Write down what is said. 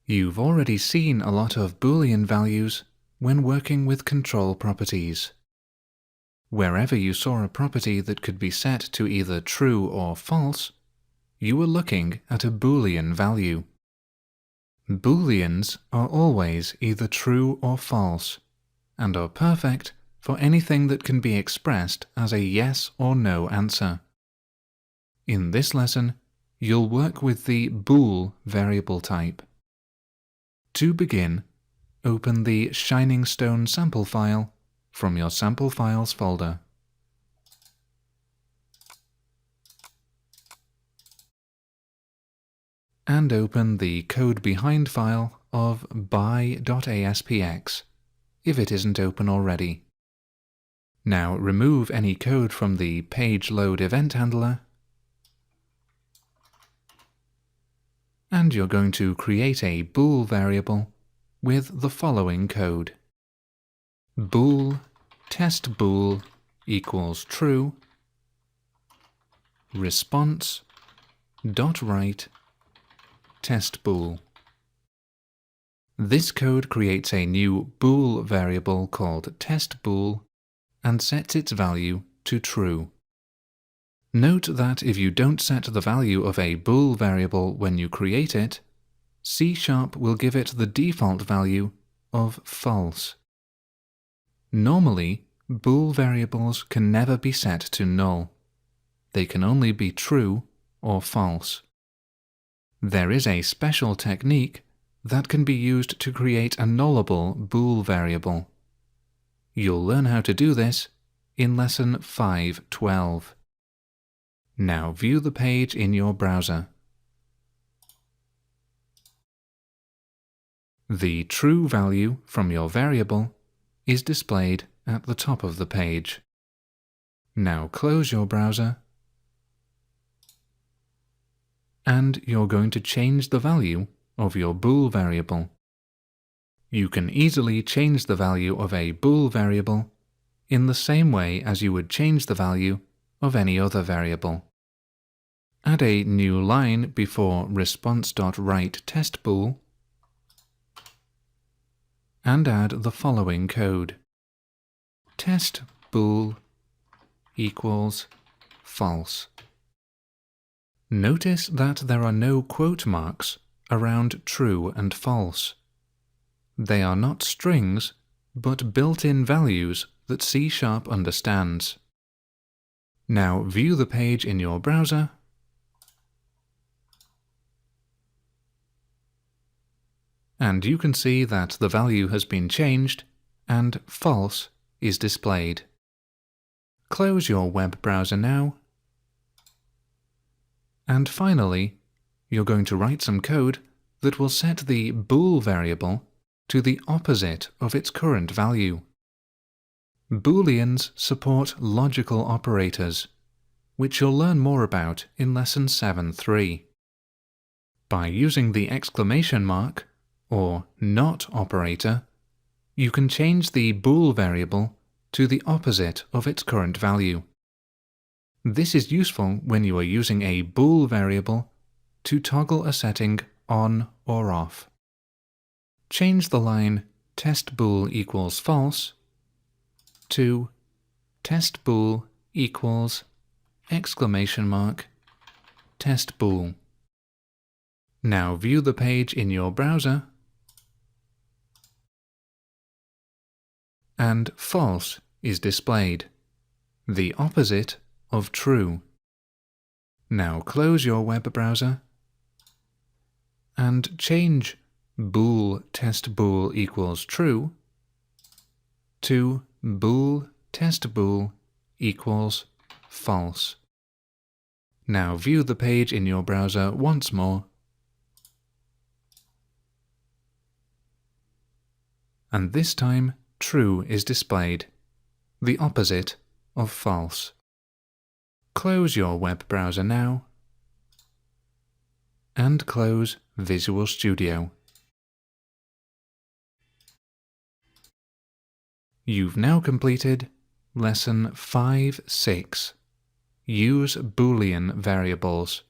You've already seen a lot of Boolean values when working with control properties. Wherever you saw a property that could be set to either true or false, you were looking at a Boolean value. Booleans are always either true or false, and are perfect for anything that can be expressed as a yes or no answer. In this lesson, you'll work with the bool variable type. To begin, open the Shining Stone sample file from your Sample Files folder. And open the code behind file of by.aspx, if it isn't open already. Now remove any code from the page load event handler, and you're going to create a bool variable with the following code. Bool test bool equals true, response dot write test bool. This code creates a new bool variable called test bool and sets its value to true. Note that if you don't set the value of a bool variable when you create it, C# will give it the default value of false. Normally, bool variables can never be set to null. They can only be true or false. There is a special technique that can be used to create a nullable bool variable. You'll learn how to do this in Lesson 5.12. Now view the page in your browser. The true value from your variable is displayed at the top of the page. Now close your browser, and you're going to change the value of your bool variable. You can easily change the value of a bool variable in the same way as you would change the value of any other variable. Add a new line before response.write test bool, and add the following code. Test bool equals false. Notice that there are no quote marks around true and false. They are not strings, but built-in values that C# understands. Now view the page in your browser and you can see that the value has been changed and false is displayed. Close your web browser now, and finally, you're going to write some code that will set the bool variable to the opposite of its current value. Booleans support logical operators, which you'll learn more about in Lesson 7.3. By using the exclamation mark, or not operator, you can change the bool variable to the opposite of its current value. This is useful when you are using a bool variable to toggle a setting on or off. Change the line test bool equals false to test bool equals exclamation mark test bool. Now view the page in your browser, and false is displayed, the opposite of true. Now close your web browser and change bool test bool equals true to bool test bool equals false. Now view the page in your browser once more, and this time true is displayed, the opposite of false. Close your web browser now, and close Visual Studio. You've now completed Lesson 5.6. Use Boolean variables.